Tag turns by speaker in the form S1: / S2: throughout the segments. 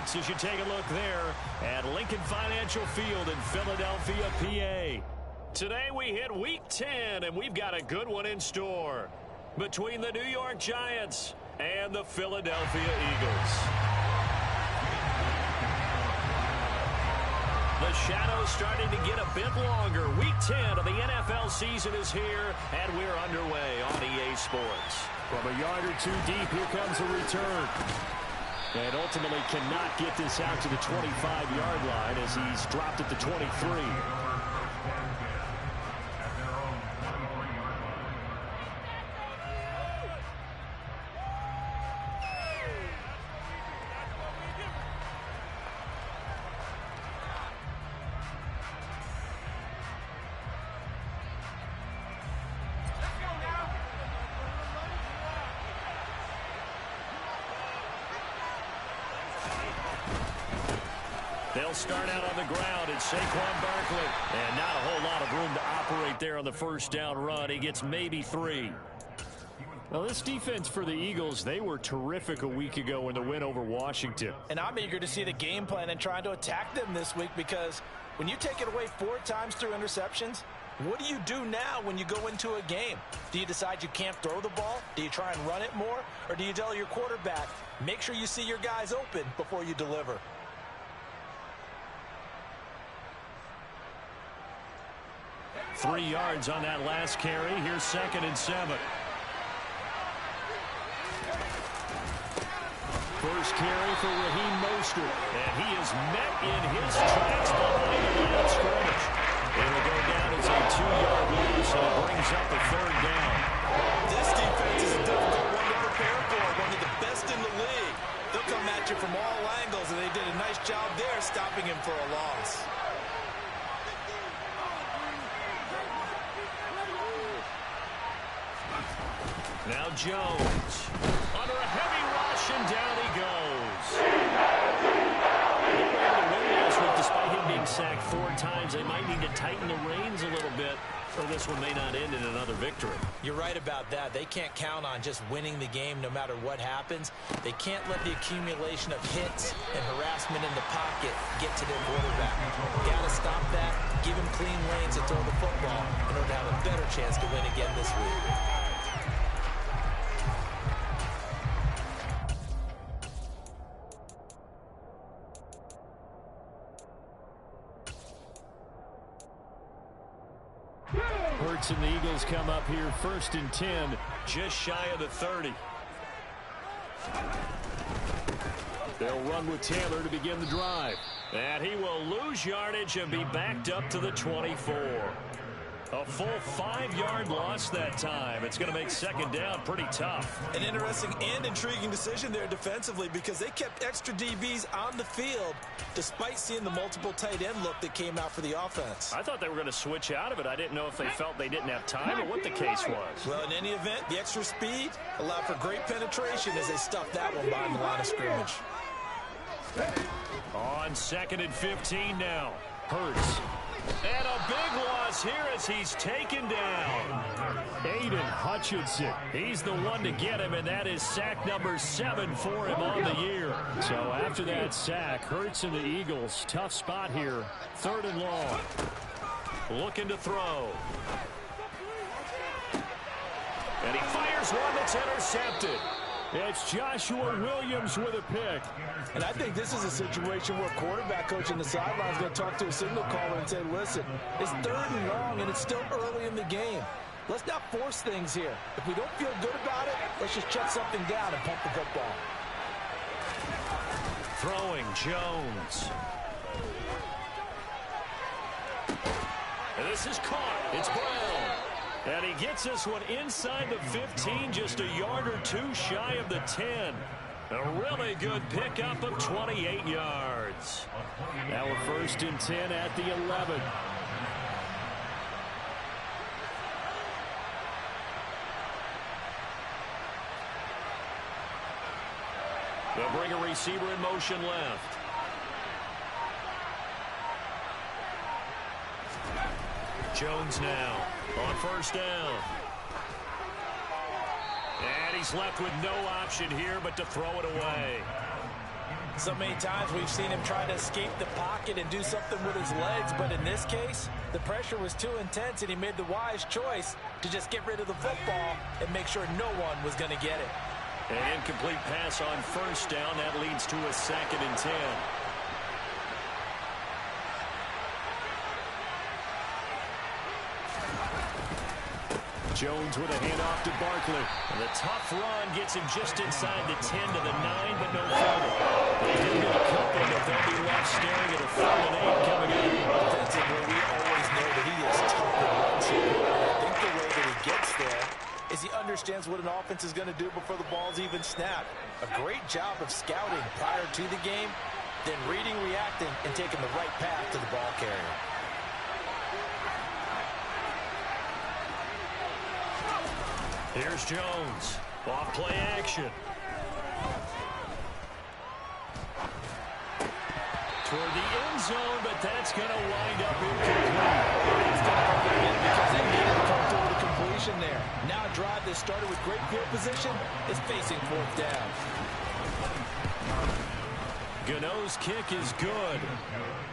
S1: Sports as you take a look there at Lincoln Financial Field in Philadelphia, PA. Today we hit Week 10, and we've got a good one in store between the New York Giants and the Philadelphia Eagles. The shadow's starting to get a bit longer. Week 10 of the NFL season is here, and we're underway on EA Sports. From a yard or two deep, here comes a return. And ultimately cannot get this out to the 25-yard line as he's dropped at the 23. They'll start out on the ground. It's Saquon Barkley. And not a whole lot of room to operate there on the first down run. He gets maybe 3. Well, this defense for the Eagles, they were terrific a week ago in the win over Washington.
S2: And I'm eager to see the game plan and trying to attack them this week, because when you take it away 4 times through interceptions, what do you do now when you go into a game? Do you decide you can't throw the ball? Do you try and run it more? Or do you tell your quarterback, make sure you see your guys open before you deliver?
S1: 3 yards on that last carry. Here's 2nd and 7. First carry for Raheem Mostert. And he is met in his tracks behind the line of scrimmage. It'll go down as a 2-yard loss, and it brings up a 3rd down.
S3: This defense is a difficult one to prepare for. One of the best in the league. They'll come at you from all angles, and they did a nice job there stopping him for a loss.
S1: Now Jones, under a heavy rush, and down he goes. They were able to win last week despite him being sacked 4 times. They might need to tighten the reins a little bit, or this one may not end in another victory.
S2: You're right about that. They can't count on just winning the game no matter what happens. They can't let the accumulation of hits and harassment in the pocket get to their quarterback. Got to stop that, give him clean lanes to throw the football in order to have a better chance to win again this week.
S1: Hurts and the Eagles come up here 1st and 10, just shy of the 30. They'll run with Taylor to begin the drive. And he will lose yardage and be backed up to the 24. A full 5-yard loss that time. It's going to make 2nd down pretty tough.
S3: An interesting and intriguing decision there defensively, because they kept extra DBs on the field despite seeing the multiple tight end look that came out for the offense.
S1: I thought they were going to switch out of it. I didn't know if they felt they didn't have time or what the case was.
S3: Well, in any event, the extra speed allowed for great penetration as they stuffed that one behind the line of scrimmage.
S1: On 2nd and 15 now. Hurts. And a big loss here as he's taken down. Aiden Hutchinson. He's the one to get him, and that is sack number 7 for him on the year. So after that sack, Hurts and the Eagles, tough spot here. 3rd and long. Looking to throw. And he fires one that's intercepted. It's Joshua Williams with a pick.
S3: And I think this is a situation where quarterback coach on the sideline is going to talk to a signal caller and say, listen, it's 3rd and long and it's still early in the game. Let's not force things here. If we don't feel good about it, let's just shut something down and pump the football.
S1: Throwing Jones. And this is caught. It's Brown. And he gets this one inside the 15, just a yard or 2 shy of the 10. A really good pickup of 28 yards. Now a 1st and 10 at the 11. They'll bring a receiver in motion left. Jones now on 1st down. And he's left with no option here but to throw it away.
S2: So many times we've seen him try to escape the pocket and do something with his legs, but in this case, the pressure was too intense, and he made the wise choice to just get rid of the football and make sure no one was going to get it.
S1: An incomplete pass on first down. That leads to a 2nd and 10. Jones with a handoff to Barkley. And the tough run gets him just inside the 10 to the 9, but no further. They do get a couple, but they'll be left staring at a 3rd and 8 coming up.
S2: Defensively, we always know that he is tough to run support. I think the way that he gets there is he understands what an offense is going to do before the ball's even snapped. A great job of scouting prior to the game, then reading, reacting, and taking the right path to the ball carrier.
S1: Here's Jones. Off play action. Toward the end zone, but that's going to wind up incomplete.
S2: It's going to happen again because they needed to come through with a completion there. Now a drive that started with great field position is facing 4th down.
S1: Gano's kick is good.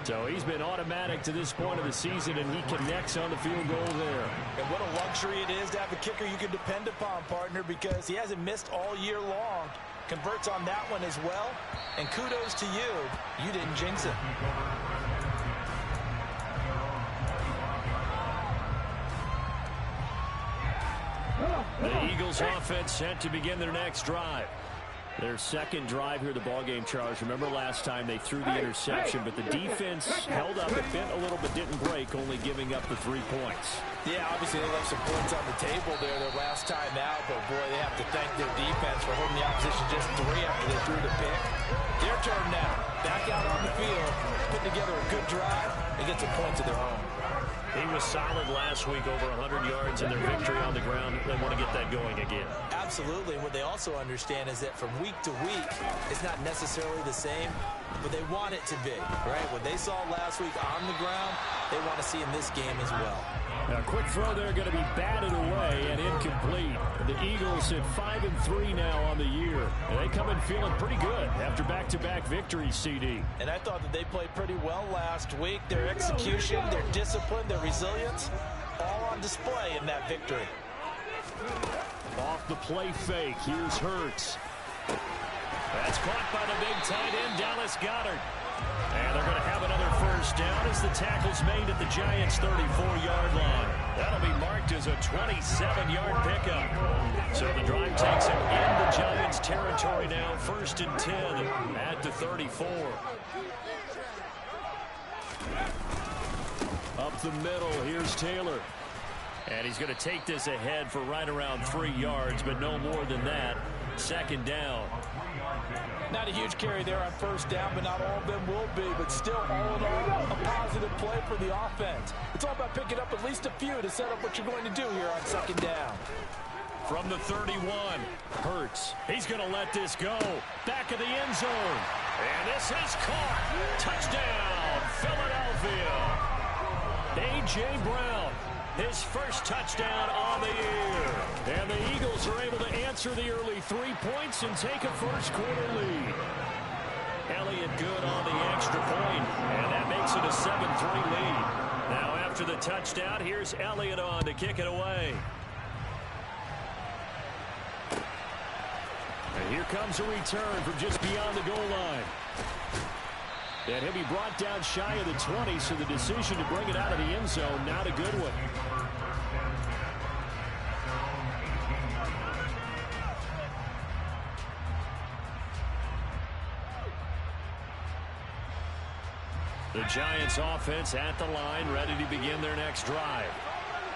S1: So he's been automatic to this point of the season, and he connects on the field goal there.
S2: And what a luxury it is to have a kicker you can depend upon, partner, because he hasn't missed all year long. Converts on that one as well. And kudos to you. You didn't jinx it.
S1: The Eagles offense set to begin their next drive. Their 2nd drive here, the ballgame, Charles. Remember last time they threw the interception, but the defense held up. It bent a little but didn't break, only giving up the 3 points.
S2: Yeah, obviously they left some points on the table there their last time out, but boy, they have to thank their defense for holding the opposition just 3 after they threw the pick. Their turn now. Back out on the field, put together a good drive, and get some points of their own.
S1: He was solid last week, over 100 yards in their victory on the ground. They want to get that going again.
S2: Absolutely. What they also understand is that from week to week, it's not necessarily the same, but they want it to be, right? What they saw last week on the ground, they want to see in this game as well.
S1: Now, a quick throw there going to be batted away and incomplete. The Eagles at 5-3 now on the year. And they come in feeling pretty good after back-to-back victories, CD.
S2: And I thought that they played pretty well last week. Their execution, their discipline, their resilience, all on display in that victory.
S1: Off the play fake, here's Hurts. That's caught by the big tight end, Dallas Goedert. And they're going to have another first down as the tackle's made at the Giants' 34-yard line. That'll be marked as a 27-yard pickup. So the drive takes him in the Giants' territory now, 1st and 10 at the 34. Up the middle, here's Taylor. And he's going to take this ahead for right around 3 yards, but no more than that. 2nd down.
S2: Not a huge carry there on first down, but not all of them will be. But still, all in all, a positive play for the offense. It's all about picking up at least a few to set up what you're going to do here on 2nd down.
S1: From the 31, Hurts. He's going to let this go. Back of the end zone. And this is caught. Touchdown, Philadelphia. A.J. Brown. His first touchdown on the year. And the Eagles are able to answer the early 3 points and take a first-quarter lead. Elliott good on the extra point, and that makes it a 7-3 lead. Now after the touchdown, here's Elliott on to kick it away. And here comes a return from just beyond the goal line. And he'll be brought down shy of the 20, so the decision to bring it out of the end zone, not a good one. The Giants offense at the line, ready to begin their next drive.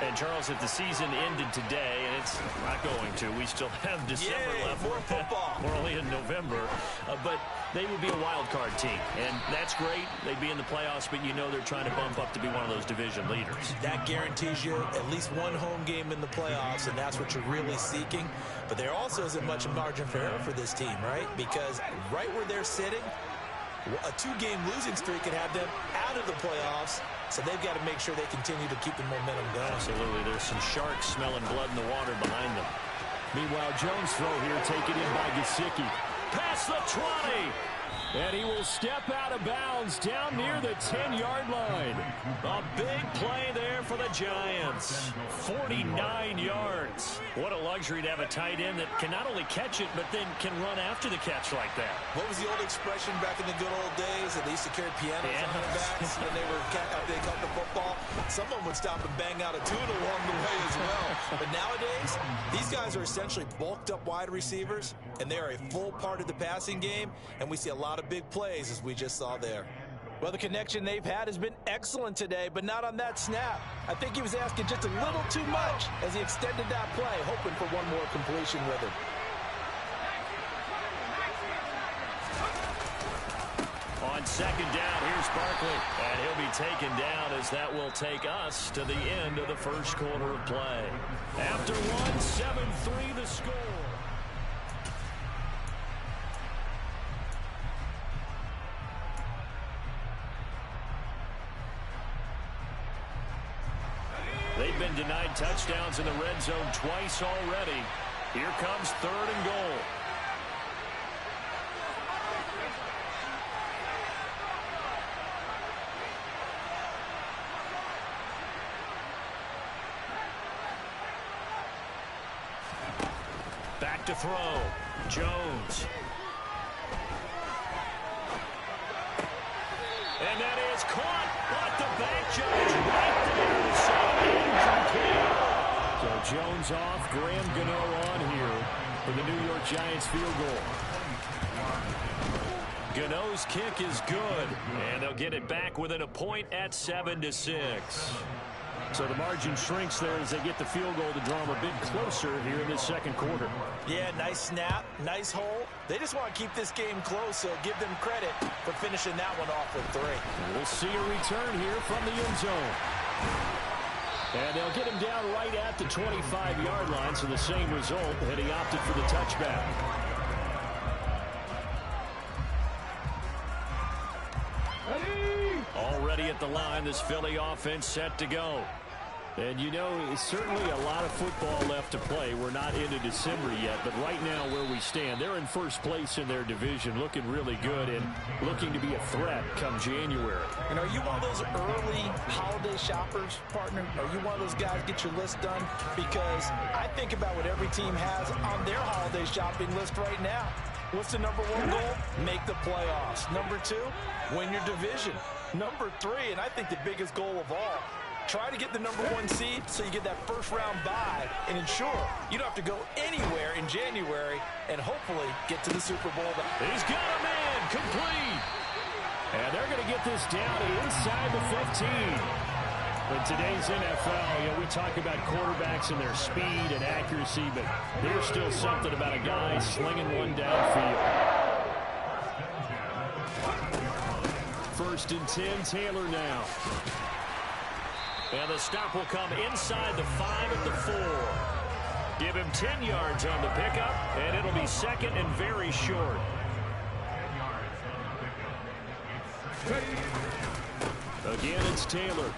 S1: And, Charles, if the season ended today, and it's not going to, we still have December left.
S2: More football.
S1: We're only in November. But they would be a wild card team. And that's great. They'd be in the playoffs, but you know they're trying to bump up to be one of those division leaders.
S2: That guarantees you at least one home game in the playoffs, and that's what you're really seeking. But there also isn't much margin for error for this team, right? Because right where they're sitting, a 2-game losing streak could have them out of the playoffs, so they've got to make sure they continue to keep the momentum going.
S1: Absolutely. There's some sharks smelling blood in the water behind them. Meanwhile, Jones' throw here taken in by Gesicki. Past the 20. And he will step out of bounds down near the 10-yard line. A big play there for the Giants. 49 yards. What a luxury to have a tight end that can not only catch it, but then can run after the catch like that.
S3: What was the old expression back in the good old days? They used to carry pianos on their backs when they caught the football. Someone would stop and bang out a tune along the way as well. But nowadays, these guys are essentially bulked up wide receivers, and they are a full part of the passing game, and we see a lot of big plays as we just saw there.
S2: Well, the connection they've had has been excellent today, but not on that snap. I think he was asking just a little too much as he extended that play, hoping for one more completion with him.
S1: On second down, here's Barkley. And he'll be taken down as that will take us to the end of the first quarter of play. After one, 7-3 the score. They've been denied touchdowns in the red zone twice already. Here comes 3rd and goal. Back to throw. Jones. And that is caught, but the back judge right there to say incomplete. So Jones off, Graham Gano on here for the New York Giants field goal. Gano's kick is good, and they'll get it back within a point at 7-6. So the margin shrinks there as they get the field goal to draw them a bit closer here in this second quarter.
S2: Yeah, nice snap, nice hole. They just want to keep this game close, so give them credit for finishing that one off with 3.
S1: We'll see a return here from the end zone. And they'll get him down right at the 25-yard line, so the same result, had he opted for the touchback. Already at the line, this Philly offense set to go. And, you know, it's certainly a lot of football left to play. We're not into December yet, but right now where we stand, they're in first place in their division, looking really good and looking to be a threat come January.
S2: And are you one of those early holiday shoppers, partner? Are you one of those guys get your list done? Because I think about what every team has on their holiday shopping list right now. What's the number 1 goal? Make the playoffs. Number 2, win your division. Number 3, and I think the biggest goal of all, try to get the number 1 seed so you get that first-round bye and ensure you don't have to go anywhere in January and hopefully get to the Super Bowl.
S1: He's got a man complete. And they're going to get this down inside the 15. In today's NFL, you know, we talk about quarterbacks and their speed and accuracy, but there's still something about a guy slinging one downfield. 1st and 10, Taylor now. And the stop will come inside the 5 at the 4. Give him 10 yards on the pickup, and it'll be second and very short. Again, it's Taylor.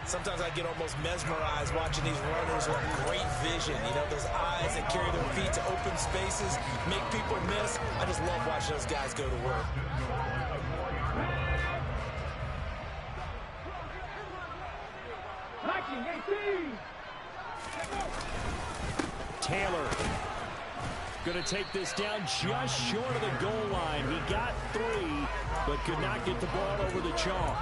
S3: Sometimes I get almost mesmerized watching these runners with great vision. You know, those eyes that carry their feet to open spaces, make people miss. I just love watching those guys go to work.
S1: Taylor going to take this down just short of the goal line. He got 3, but could not get the ball over the chalk.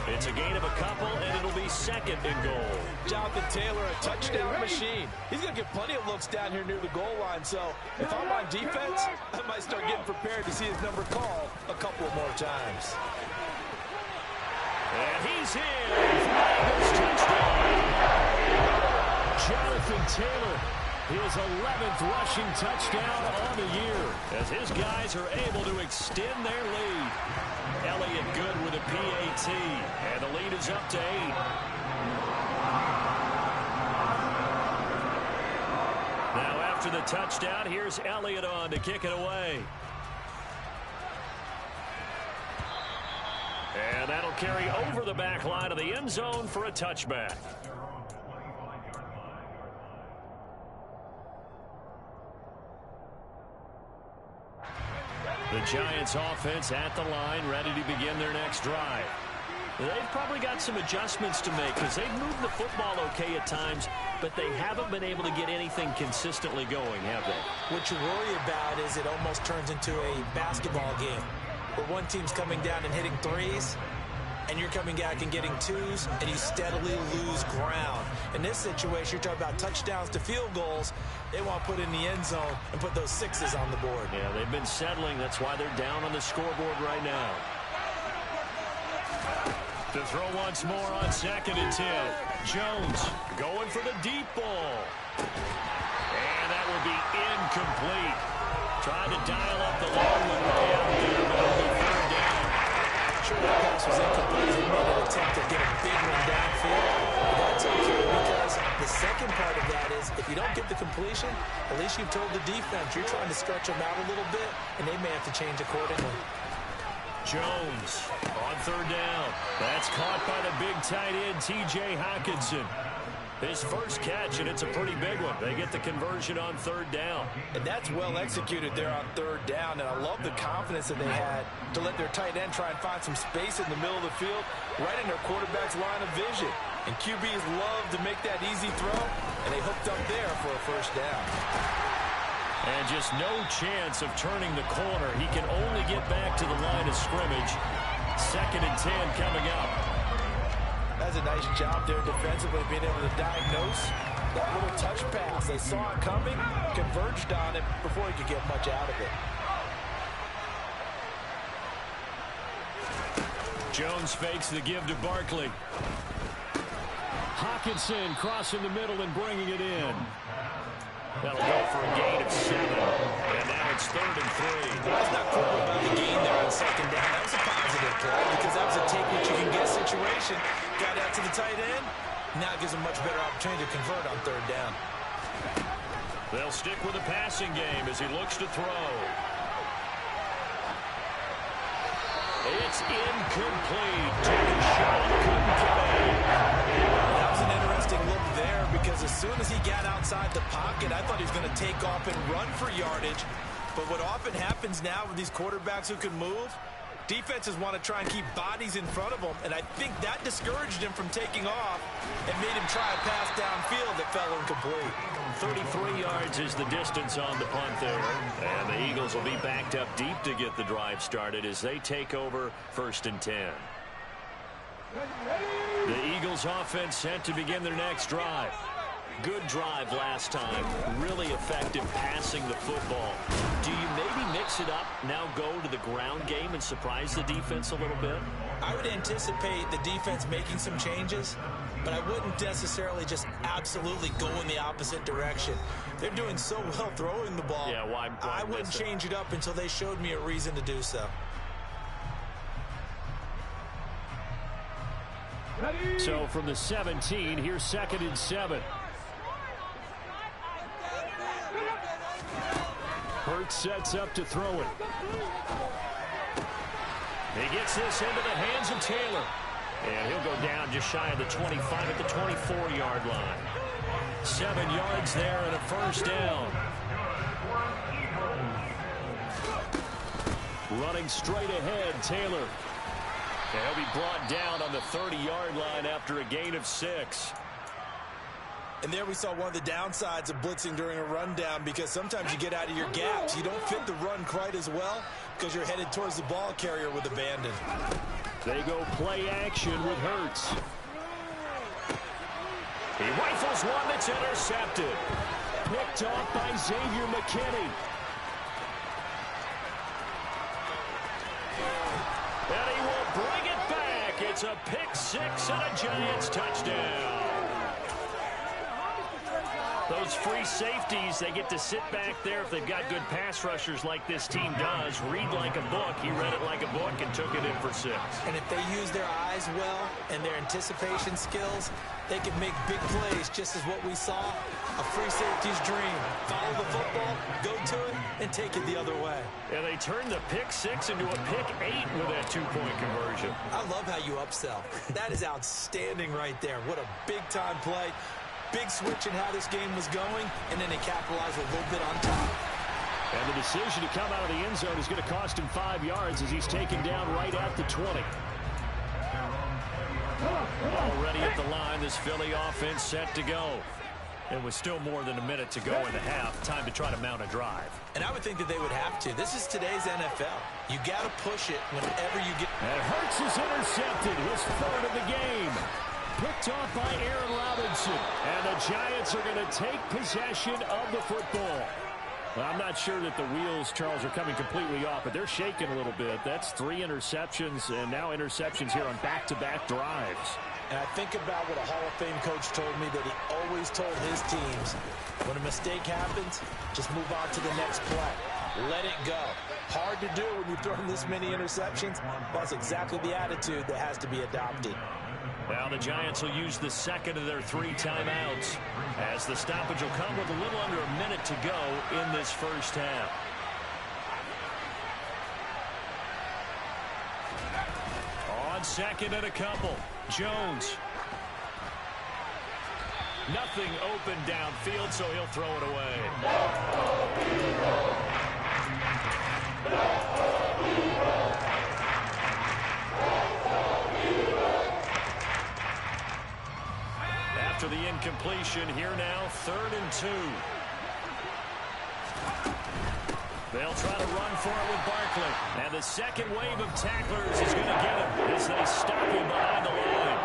S1: It's a gain of a couple, and it'll be second and goal.
S2: Jonathan Taylor, a touchdown machine. He's going to get plenty of looks down here near the goal line, so if I'm on defense, I might start getting prepared to see his number called a couple of more times.
S1: And he's in for his touchdown. Jonathan Taylor, his 11th rushing touchdown on the year, as his guys are able to extend their lead. Elliott good with a PAT, and the lead is up to 8. Now after the touchdown, here's Elliott on to kick it away. And that'll carry over the back line of the end zone for a touchback. The Giants offense at the line, ready to begin their next drive. They've probably got some adjustments to make because they've moved the football okay at times, but they haven't been able to get anything consistently going, have they?
S2: What you worry about is it almost turns into a basketball game where one team's coming down and hitting threes, and you're coming back and getting twos, and you steadily lose ground. In this situation, you're talking about touchdowns to field goals. They want to put in the end zone and put those sixes on the board.
S1: Yeah, they've been settling. That's why they're down on the scoreboard right now. To throw once more on 2nd and 10. Jones going for the deep ball. And that will be incomplete. Trying to dial up the long one way out there, but it'll be 3rd down.
S2: Sure, that pass was incomplete. He made an attempt to get a big one downfield. But that's okay because the second part of that is if you don't get the completion, at least you've told the defense you're trying to stretch them out a little bit, and they may have to change accordingly.
S1: Jones on 3rd down. That's caught by the big tight end, TJ Hockenson. His first catch, and it's a pretty big one. They get the conversion on 3rd down.
S2: And that's well executed there on 3rd down, and I love the confidence that they had to let their tight end try and find some space in the middle of the field, right in their quarterback's line of vision. And QBs love to make that easy throw, and they hooked up there for a 1st down.
S1: And just no chance of turning the corner. He can only get back to the line of scrimmage. 2nd and 10 coming up.
S2: That's a nice job there defensively, being able to diagnose that little touch pass. They saw it coming, converged on it before he could get much out of it.
S1: Jones fakes the give to Barkley. Hockenson crossing the middle and bringing it in. That'll go for a gain of 7. And now it's 3rd and 3.
S2: That's not cool about the gain there on 2nd down. That was a positive play because that was a take-what-you-can-get situation. Got out to the tight end. Now it gives him much better opportunity to convert on 3rd down.
S1: They'll stick with the passing game as he looks to throw. It's incomplete. Took a shot, couldn't get it.
S2: That was an interesting look there because as soon as he got outside the pocket, I thought he was going to take off and run for yardage. But what often happens now with these quarterbacks who can move, defenses want to try and keep bodies in front of them, and I think that discouraged him from taking off and made him try a pass downfield that fell incomplete.
S1: 33 yards is the distance on the punt there. And the Eagles will be backed up deep to get the drive started as they take over 1st and 10. The Eagles offense set to begin their next drive. Good drive last time. Really effective passing the football. Do you maybe mix it up, now go to the ground game and surprise the defense a little bit?
S2: I would anticipate the defense making some changes, but I wouldn't necessarily just absolutely go in the opposite direction. They're doing so well throwing the ball.
S1: Yeah, why
S2: I wouldn't change it up until they showed me a reason to do so.
S1: So from the 17, here's 2nd and 7. Hurts sets up to throw it. He gets this into the hands of Taylor. And he'll go down just shy of the 25 at the 24-yard line. 7 yards there and a 1st down. Running straight ahead, Taylor. And he'll be brought down on the 30-yard line after a gain of 6.
S2: And there we saw one of the downsides of blitzing during a rundown because sometimes you get out of your gaps. You don't fit the run quite as well because you're headed towards the ball carrier with abandon.
S1: They go play action with Hurts. He rifles one that's intercepted. Picked off by Xavier McKinney. And he will bring it back. It's a pick 6 and a Giants touchdown. Those free safeties, they get to sit back there if they've got good pass rushers like this team does. Read like a book. He read it like a book and took it in for 6.
S2: And if they use their eyes well and their anticipation skills, they can make big plays, just as what we saw. A free safety's dream. Follow the football, go to it, and take it the other way.
S1: And they turned the pick 6 into a pick 8 with that 2-point conversion.
S2: I love how you upsell. That is outstanding right there. What a big-time play. Big switch in how this game was going, and then they capitalized a little bit on top.
S1: And the decision to come out of the end zone is going to cost him 5 yards as he's taken down right at the 20. Already at the line, this Philly offense set to go. It was still more than a minute to go in the half. Time to try to mount a drive.
S2: And I would think that they would have to. This is today's NFL. You got to push it whenever you get.
S1: And Hurts is intercepted. His third of the game. Picked off by Aaron Robinson. And the Giants are going to take possession of the football. Well, I'm not sure that the wheels, Charles, are coming completely off, but they're shaking a little bit. That's 3 interceptions, and now interceptions here on back-to-back drives.
S2: And I think about what a Hall of Fame coach told me, that he always told his teams, when a mistake happens, just move on to the next play. Let it go. Hard to do when you're throwing this many interceptions. That's exactly the attitude that has to be adopted.
S1: Now the Giants will use the second of their 3 timeouts, as the stoppage will come with a little under a minute to go in this first half. On second and a couple, Jones. Nothing open downfield, so he'll throw it away. After the incompletion, here now, 3rd and 2. They'll try to run for it with Barkley. And the second wave of tacklers is going to get him as they stop him behind the line.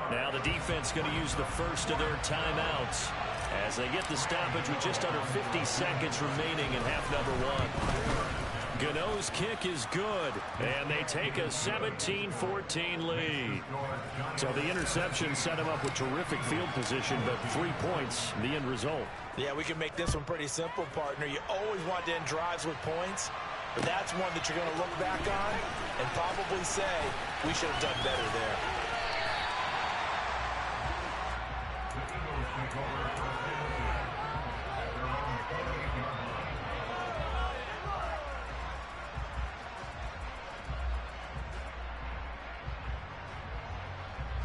S1: Now the defense going to use the first of their timeouts as they get the stoppage with just under 50 seconds remaining in half number 1. Gano's kick is good, and they take a 17-14 lead. So the interception set him up with terrific field position, but 3 points, the end result.
S2: Yeah, we can make this one pretty simple, partner. You always want to end drives with points, but that's one that you're going to look back on and probably say, we should have done better there.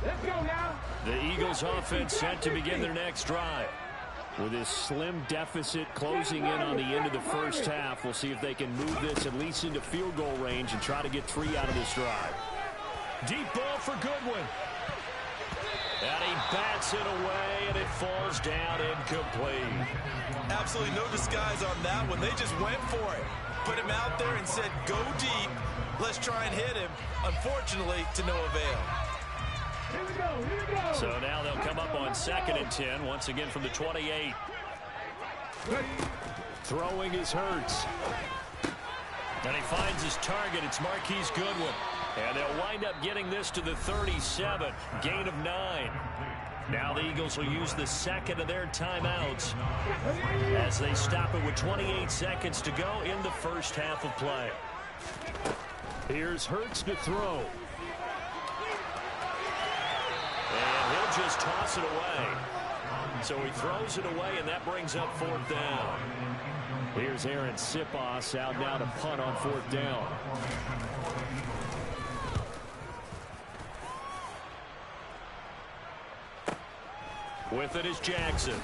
S4: Let's go now.
S1: The Eagles offense set to begin their next drive. With this slim deficit closing in on the end of the first half, we'll see if they can move this at least into field goal range and try to get 3 out of this drive. Deep ball for Goodwin. And he bats it away, and it falls down incomplete.
S2: Absolutely no disguise on that one. They just went for it. Put him out there and said, go deep. Let's try and hit him. Unfortunately, to no avail.
S4: Here we go, here we go.
S1: So now they'll come up on 2nd and 10, once again from the 28. Throwing is Hurts. And he finds his target. It's Marquise Goodwin. And they'll wind up getting this to the 37. Gain of 9. Now the Eagles will use the second of their timeouts as they stop it with 28 seconds to go in the first half of play. Here's Hurts to throw. And he'll just toss it away. So he throws it away, and that brings up 4th down. Here's Aaron Sipos out now to punt on 4th down. With it is Jackson.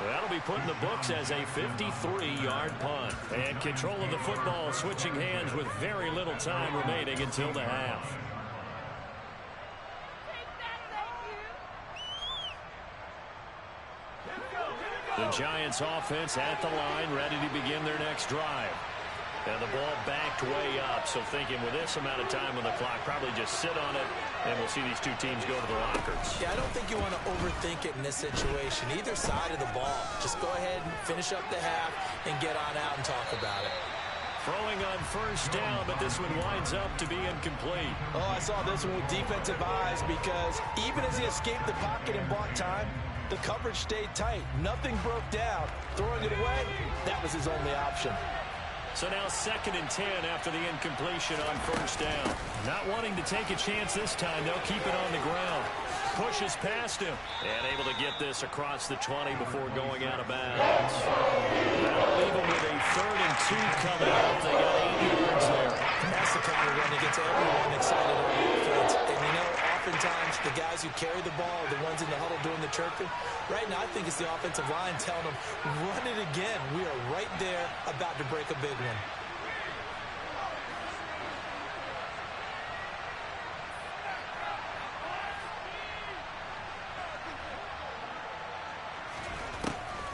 S1: That'll be put in the books as a 53-yard punt. And control of the football switching hands with very little time remaining until the half. The Giants offense at the line, ready to begin their next drive. And the ball backed way up, so thinking with this amount of time on the clock, probably just sit on it, and we'll see these two teams go to the lockers.
S2: Yeah, I don't think you want to overthink it in this situation. Either side of the ball. Just go ahead and finish up the half and get on out and talk about it.
S1: Throwing on 1st down, but this one winds up to be incomplete.
S2: Oh, I saw this one with defensive eyes because even as he escaped the pocket and bought time, the coverage stayed tight. Nothing broke down. Throwing it away, that was his only option.
S1: So now 2nd and 10 after the incompletion on 1st down. Not wanting to take a chance this time, they'll keep it on the ground. Pushes past him. And able to get this across the 20 before going out of bounds. That'll leave him with a 3rd and 2 coming up. They got 8 yards there.
S2: That's the kind of run that gets everyone excited on offense. And you know,
S3: oftentimes the guys who carry the ball are the ones in the huddle doing the chirping. Right now, I think it's the offensive line telling them, run it again. We are right there about to break a big one.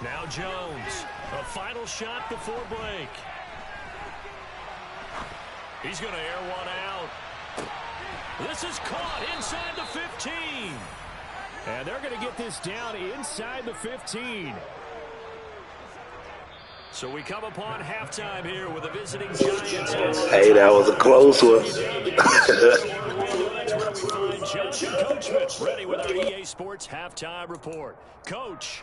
S1: Now Jones, a final shot before break. He's going to air one out. This is caught inside the 15. And they're going to get this down inside the 15. So we come upon halftime here with the visiting Giants.
S5: Hey, that was a close one.
S1: That's where we find Josh and Coachman ready with our EA Sports halftime report. Coach.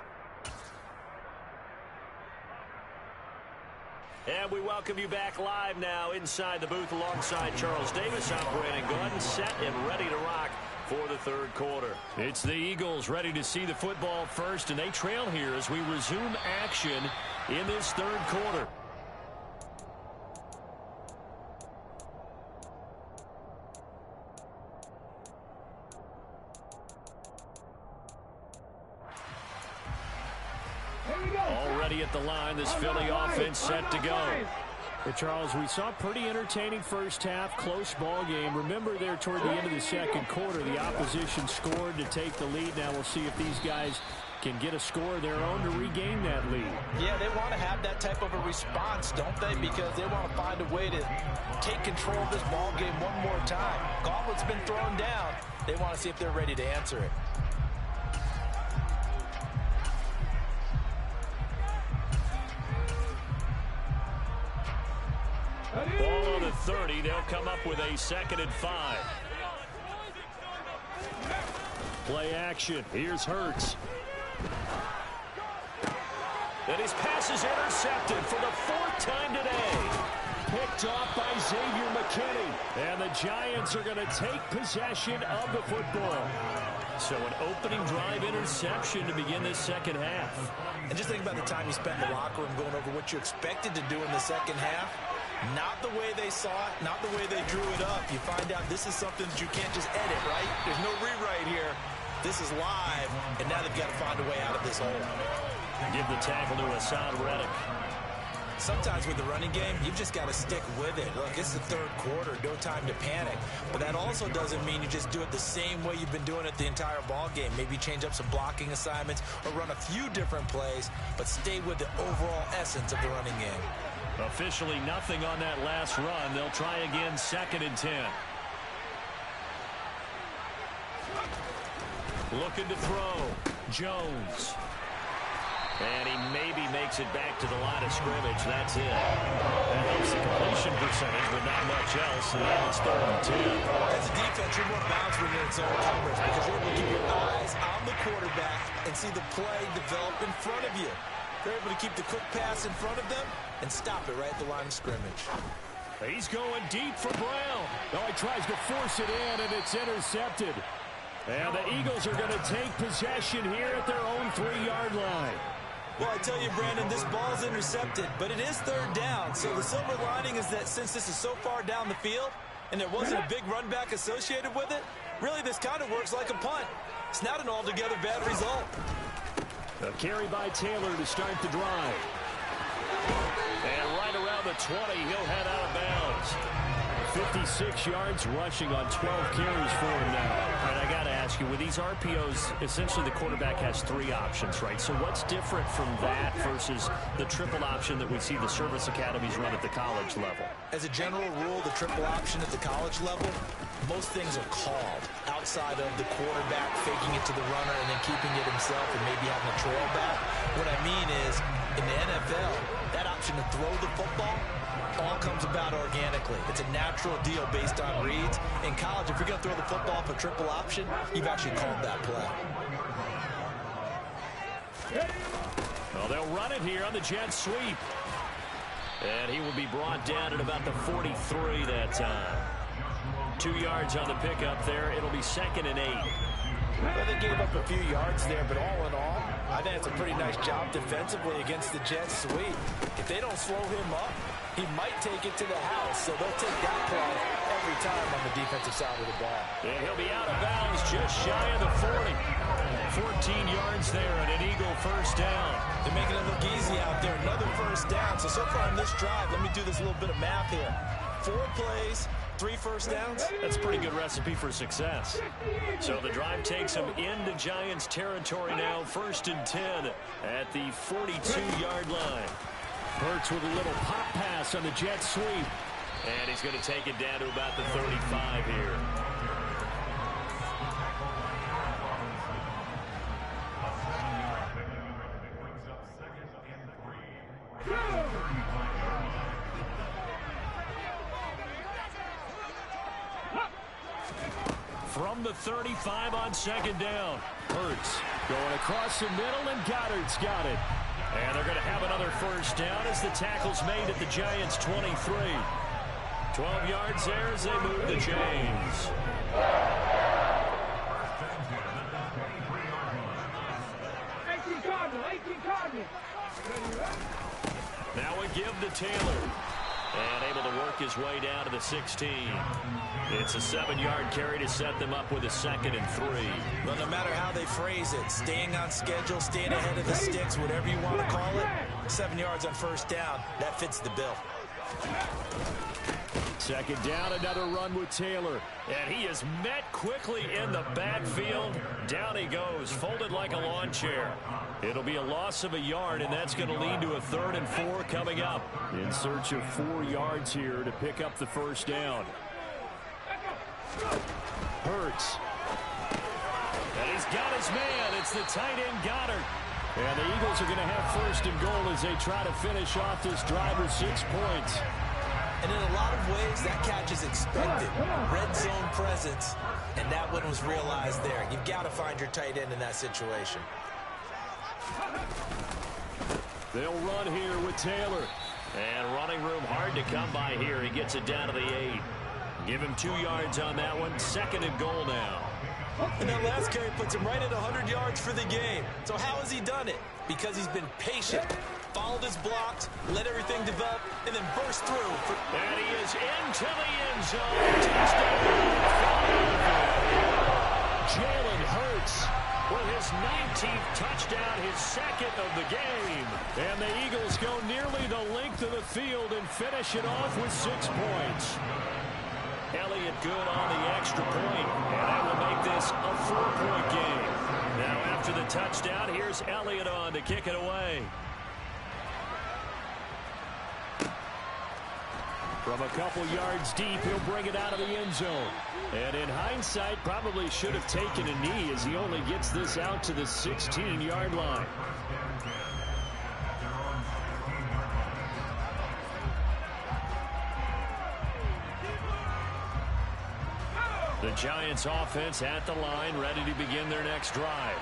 S1: And we welcome you back live now inside the booth alongside Charles Davis. I'm Brandon Gordon, set and ready to rock for the third quarter. It's the Eagles ready to see the football first, and they trail here as we resume action in this third quarter. Already at the line, this Philly offense set to go.
S4: Hey, Charles, we saw a pretty entertaining first half, close ball game. Remember there toward the end of the second quarter, the opposition scored to take the lead. Now we'll see if these guys can get a score of their own to regain that lead.
S2: Yeah, they want to have that type of a response, don't they? Because they want to find a way to take control of this ball game one more time. Gauntlet's been thrown down. They want to see if they're ready to answer it.
S1: Ball on the 30. They'll come up with a 2nd and 5. Play action. Here's Hurts. And his pass is intercepted for the 4th time today. Picked off by Xavier McKinney. And the Giants are going to take possession of the football. So an opening drive interception to begin this second half.
S2: And just think about the time you spent in the locker room going over what you expected to do in the second half. Not the way they saw it, not the way they drew it up. You find out this is something that you can't just edit, right? There's no rewrite here. This is live, and now they've got to find a way out of this hole.
S1: Give the tackle to Hassan Reddick.
S2: Sometimes with the running game, you've just got to stick with it. Look, it's the third quarter, no time to panic. But that also doesn't mean you just do it the same way you've been doing it the entire ball game. Maybe change up some blocking assignments or run a few different plays, but stay with the overall essence of the running game.
S1: Officially nothing on that last run. They'll try again, 2nd and 10. Looking to throw. Jones. And he maybe makes it back to the line of scrimmage. That's it. That helps the completion percentage, but not much else. And now it's 3rd and 10.
S2: As a defense, you're more balanced when you're in zone coverage because you're able to keep your eyes on the quarterback and see the play develop in front of you. They're able to keep the quick pass in front of them and stop it right at the line of scrimmage.
S1: He's going deep for Brown.
S4: Oh, he tries to force it in, and it's intercepted.
S1: And the Eagles are going to take possession here at their own 3-yard line.
S3: Well, I tell you, Brandon, this ball's intercepted, but it is 3rd down. So the silver lining is that since this is so far down the field and there wasn't a big run back associated with it, really this kind of works like a punt. It's not an altogether bad result.
S1: A carry by Taylor to start the drive. And right around the 20, he'll head out of bounds.
S4: 56 yards rushing on 12 carries for him now.
S1: All right, I got to ask you, with these RPOs, essentially the quarterback has 3 options, right? So what's different from that versus the triple option that we see the service academies run at the college level?
S2: As a general rule, the triple option at the college level, most things are called outside of the quarterback faking it to the runner and then keeping it himself and maybe having a trail back. What I mean is, in the NFL, that option to throw the football all comes about organically. It's a natural deal based on reads. In college, if you're going to throw the football for triple option, you've actually called that play.
S1: Well, they'll run it here on the jet sweep. And he will be brought down at about the 43 that time. 2 yards on the pickup there. It'll be 2nd and 8.
S2: Well, they gave up a few yards there, but all in all, I think it's a pretty nice job defensively against the jet sweep. If they don't slow him up, he might take it to the house, so they'll take that play every every time on the defensive side of the ball.
S1: And he'll be out of bounds just shy of the 40. 14 yards there and an Eagle first down.
S2: They're making it look easy out there. Another first down. So far on this drive, let me do this little bit of math here. 4 plays, 3 first downs.
S1: That's a pretty good recipe for success. So the drive takes them into Giants territory now. 1st and 10 at the 42-yard line.
S4: Hurts with a little pop pass on the jet sweep.
S1: And he's going to take it down to about the 35 here. From the 35 on 2nd down. Hurts
S4: going across the middle, and Goddard's got it.
S1: And they're going to have another first down as the tackle's made at the Giants' 23. 12 yards there as they move the chains. Now we give to Taylor. And able to work his way down to the 16. It's a 7-yard carry to set them up with a 2nd and 3.
S2: Well, no matter how they phrase it, staying on schedule, staying ahead of the sticks, whatever you want to call it, 7 yards on first down, that fits the bill.
S4: 2nd down, another run with Taylor.
S1: And he is met quickly in the backfield. Down he goes, folded like a lawn chair. It'll be a loss of a yard, and that's going to lead to a 3rd and 4 coming up.
S4: In search of 4 yards here to pick up the first down. Hurts.
S1: And he's got his man. It's the tight end Goddard.
S4: And the Eagles are going to have 1st and goal as they try to finish off this drive with 6 points.
S2: And in a lot of ways, that catch is expected. Red zone presence, and that one was realized there. You've got to find your tight end in that situation.
S4: They'll run here with Taylor.
S1: And running room hard to come by here. He gets it down to the 8. Give him 2 yards on that one. 2nd and goal now.
S2: And that last carry puts him right at 100 yards for the game. So how has he done it? Because he's been patient, followed his blocks, let everything develop, and then burst through.
S1: And he is into the end zone. Touchdown.
S4: Jalen Hurts
S1: with his 19th touchdown, his 2nd of the game.
S4: And the Eagles go nearly the length of the field and finish it off with 6 points.
S1: Elliott good on the extra point, and that will make this a 4-point game. Now after the touchdown, here's Elliott on to kick it away.
S4: From a couple yards deep, he'll bring it out of the end zone. And in hindsight, probably should have taken a knee as he only gets this out to the 16-yard line.
S1: The Giants offense at the line, ready to begin their next drive.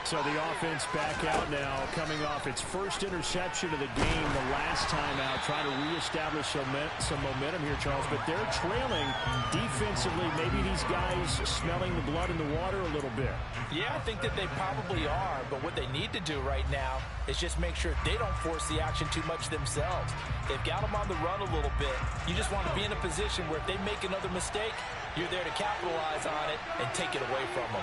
S4: So the offense back out now, coming off its first interception of the game the last time out, trying to reestablish some momentum here, Charles. But they're trailing defensively. Maybe these guys smelling the blood in the water a little bit.
S2: Yeah, I think that they probably are. But what they need to do right now is just make sure they don't force the action too much themselves. They've got them on the run a little bit. You just want to be in a position where if they make another mistake, you're there to capitalize on it and take it away from them.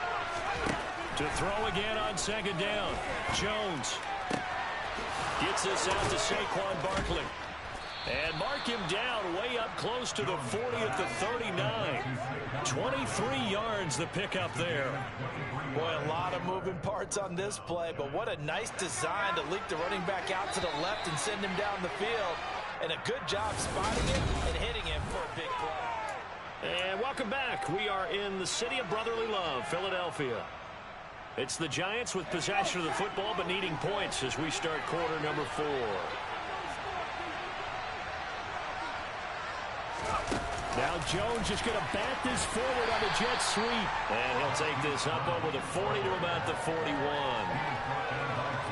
S1: To throw again on 2nd down. Jones gets this out to Saquon Barkley. And mark him down way up close to the 40 at the 39. 23 yards the pickup there.
S2: Boy, a lot of moving parts on this play, but what a nice design to leak the running back out to the left and send him down the field. And a good job spotting him and hitting him for a big play.
S1: And welcome back. We are in the city of brotherly love, Philadelphia. It's the Giants with possession of the football but needing points as we start quarter number 4.
S4: Now Jones just going to bat this forward on the jet sweep.
S1: And he'll take this up over the 40 to about the 41.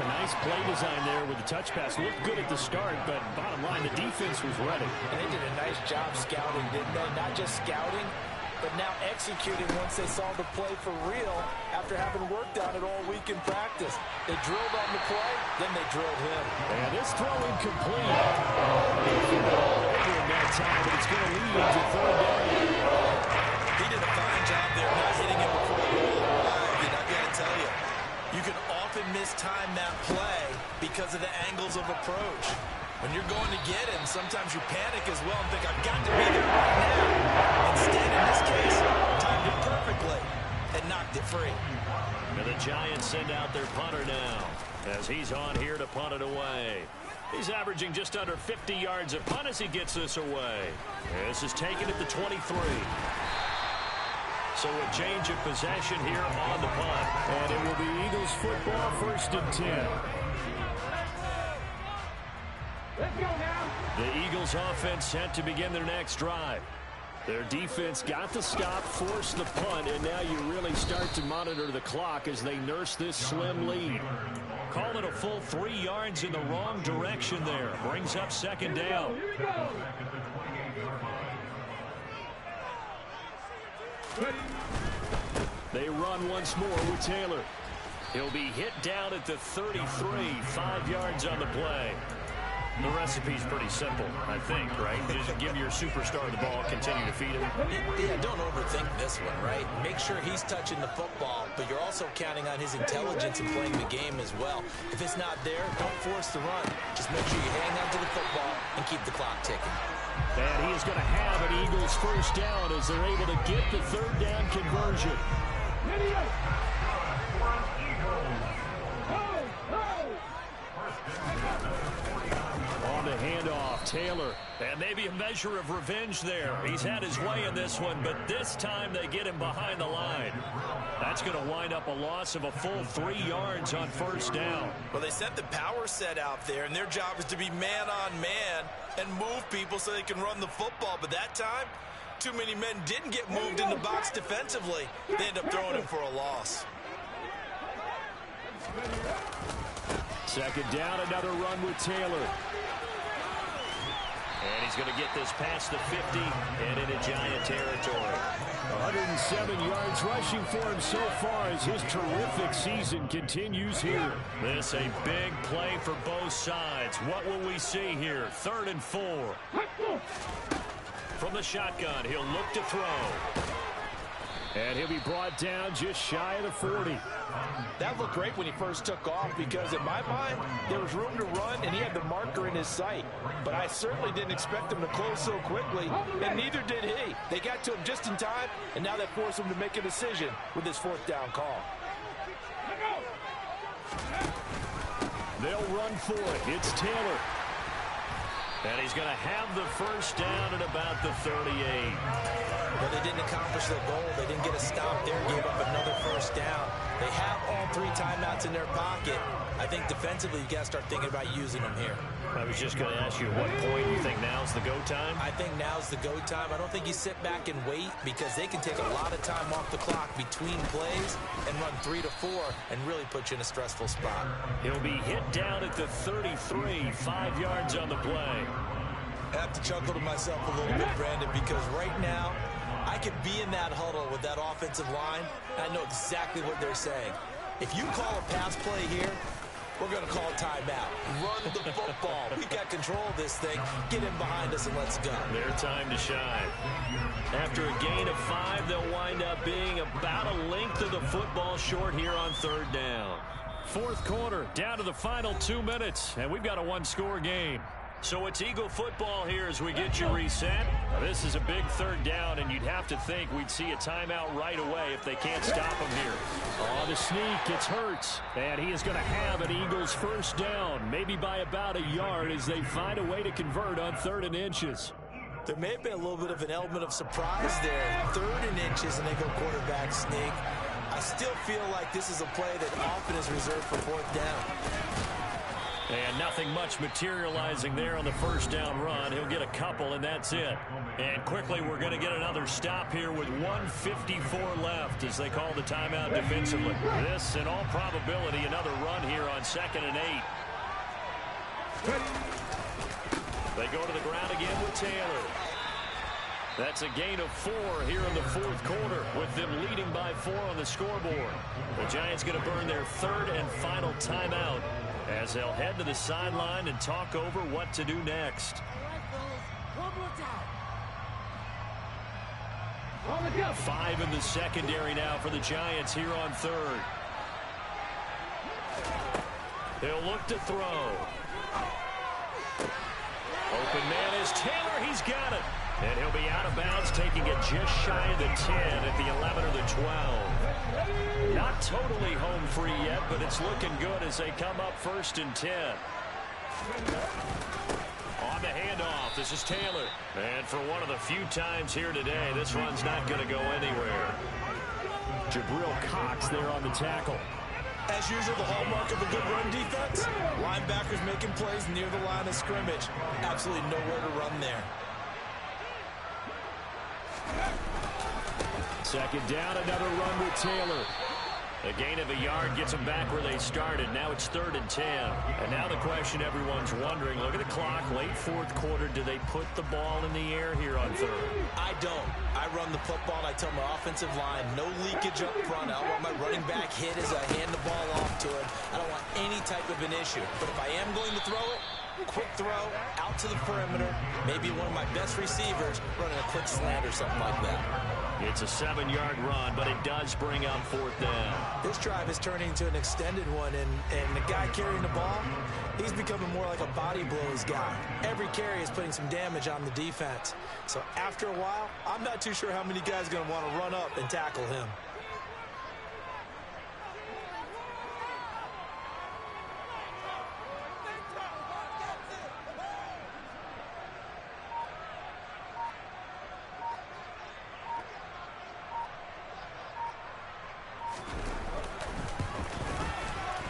S4: A nice play design there with the touch pass. Looked good at the start, but bottom line, the defense was ready.
S2: And they did a nice job scouting, didn't they? Not just scouting, but now executing once they saw the play for real after having worked on it all week in practice. They drilled on the play, then they drilled him.
S4: And this throw incomplete. They threw it all over in that time, but it's going to lead to 3rd down.
S2: He did a fine job there not hitting him before the ball arrived. And I've got to tell you, you can often mistime that play because of the angles of approach. When you're going to get him, sometimes you panic as well and think, I've got to be there right now. Instead, in this case, timed it perfectly and knocked it free.
S1: And the Giants send out their punter now as he's on here to punt it away. He's averaging just under 50 yards a punt as he gets this away. This is taken at the 23. So a change of possession here on the punt.
S4: And it will be Eagles football, 1st and 10.
S6: Let's go now.
S1: The Eagles offense set to begin their next drive.
S4: Their defense got the stop, forced the punt, and now you really start to monitor the clock as they nurse this slim lead.
S1: Call it a full 3 yards in the wrong direction there. Brings up 2nd down.
S6: Here we go.
S4: They run once more with Taylor.
S1: He'll be hit down at the 33, 5 yards on the play. The recipe's pretty simple, I think, right? Just give your superstar the ball, continue to feed him.
S2: Yeah, don't overthink this one, right? Make sure he's touching the football, but you're also counting on his intelligence in playing the game as well. If it's not there, don't force the run. Just make sure you hang on to the football and keep the clock ticking.
S4: And he is going to have an Eagles 1st down as they're able to get the 3rd down conversion. On the handoff, Taylor.
S1: And maybe a measure of revenge there. He's had his way in this one, but this time they get him behind the line. That's going to wind up a loss of a full 3 yards on 1st down.
S2: Well, they sent the power set out there, and their job is to be man-on-man and move people so they can run the football. But that time, too many men didn't get moved in the box defensively. They end up throwing him for a loss.
S4: 2nd down, another run with Taylor.
S1: And he's going to get this past the 50 and into Giant territory.
S4: 107 yards rushing for him so far as his terrific season continues here.
S1: This a big play for both sides. What will we see here? 3rd and 4. From the shotgun, he'll look to throw.
S4: And he'll be brought down just shy of the 40.
S3: That looked great when he first took off because in my mind, there was room to run and he had the marker in his sight. But I certainly didn't expect him to close so quickly, and neither did he. They got to him just in time, and now that forced him to make a decision with his 4th down call.
S4: They'll run for it. It's Taylor.
S1: And he's going to have the 1st down at about the 38.
S2: But they didn't accomplish their goal. They didn't get a stop there, gave up another 1st down. They have all 3 timeouts in their pocket. I think defensively, you got to start thinking about using them here.
S1: I was just going to ask you at what point you think now's the go time?
S2: I think now's the go time. I don't think you sit back and wait because they can take a lot of time off the clock between plays and run 3 to 4 and really put you in a stressful spot.
S1: He'll be hit down at the 33, 5 yards on the play.
S2: I have to chuckle to myself a little bit, Brandon, because right now I could be in that huddle with that offensive line, and I know exactly what they're saying. If you call a pass play here, we're going to call a timeout. Run the football. We got control of this thing. Get in behind us and let's go.
S1: Their time to shine. After a gain of 5, they'll wind up being about a length of the football short here on 3rd down.
S4: 4th quarter, down to the final 2 minutes, and we've got a 1-score game.
S1: So it's Eagle football here as we get you reset.
S4: This is a big 3rd down, and you'd have to think we'd see a timeout right away if they can't stop him here. On the sneak, it's Hurts, and he is going to have an Eagles 1st down, maybe by about a yard as they find a way to convert on 3rd and inches.
S2: There may have been a little bit of an element of surprise there. 3rd and inches, and they go quarterback sneak. I still feel like this is a play that often is reserved for 4th down.
S1: And nothing much materializing there on the 1st down run. He'll get a couple, and that's it. And quickly, we're going to get another stop here with 1:54 left as they call the timeout defensively. This, in all probability, another run here on 2nd and 8. They go to the ground again with Taylor. That's a gain of 4 here in the 4th quarter with them leading by 4 on the scoreboard. The Giants going to burn their 3rd and final timeout as they'll head to the sideline and talk over what to do next. 5 in the secondary now for the Giants here on third. He'll look to throw. Open man is Taylor. He's got it. And he'll be out of bounds, taking it just shy of the 10 at the 11 or the 12. Not totally home free yet, but it's looking good as they come up 1st and 10. On the handoff, this is Taylor. And for one of the few times here today, this run's not going to go anywhere.
S4: Jabril Cox there on the tackle.
S3: As usual, the hallmark of a good run defense, linebackers making plays near the line of scrimmage. Absolutely nowhere to run there.
S4: Second down, another run with Taylor.
S1: A gain of a yard gets them back where they started. Now it's 3rd and 10. And now the question everyone's wondering, look at the clock, late 4th quarter, do they put the ball in the air here on 3rd?
S3: I don't. I run the football, and I tell my offensive line, no leakage up front. I don't want my running back hit as I hand the ball off to him. I don't want any type of an issue. But if I am going to throw it, quick throw, out to the perimeter, maybe one of my best receivers running a quick slant or something like that.
S1: It's a 7-yard run, but it does bring up 4th down.
S3: This drive is turning into an extended one, and the guy carrying the ball, he's becoming more like a body blows guy. Every carry is putting some damage on the defense. So after a while, I'm not too sure how many guys are going to want to run up and tackle him.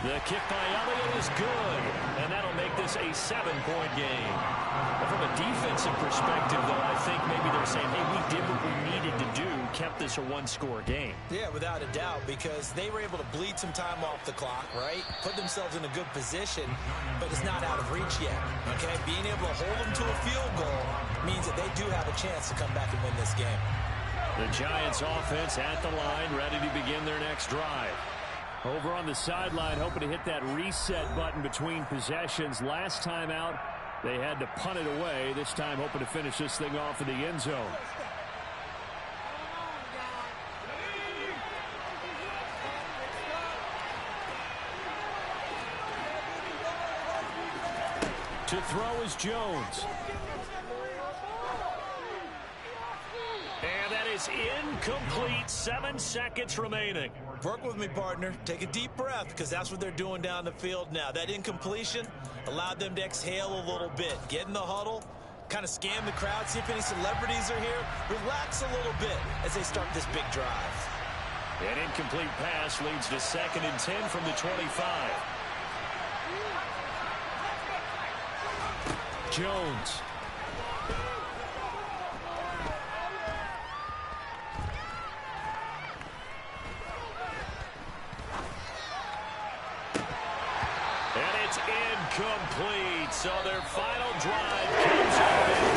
S1: The kick by Elliott is good, and that'll make this a 7-point game. But from a defensive perspective, though, I think maybe they're saying, hey, we did what we needed to do, kept this a 1-score game.
S3: Yeah, without a doubt, because they were able to bleed some time off the clock, right? Put themselves in a good position, but it's not out of reach yet, okay? Being able to hold them to a field goal means that they do have a chance to come back and win this game.
S1: The Giants offense at the line, ready to begin their next drive.
S4: Over on the sideline, hoping to hit that reset button between possessions. Last time out, they had to punt it away. This time, hoping to finish this thing off in the end zone. To throw is Jones.
S1: And that is incomplete. 7 seconds remaining.
S3: Work with me, partner. Take a deep breath, because that's what they're doing down the field now. That incompletion allowed them to exhale a little bit. Get in the huddle, kind of scan the crowd, see if any celebrities are here. Relax a little bit as they start this big drive.
S1: An incomplete pass leads to 2nd and 10 from the 25.
S4: Jones.
S1: And it's incomplete. So their final drive comes up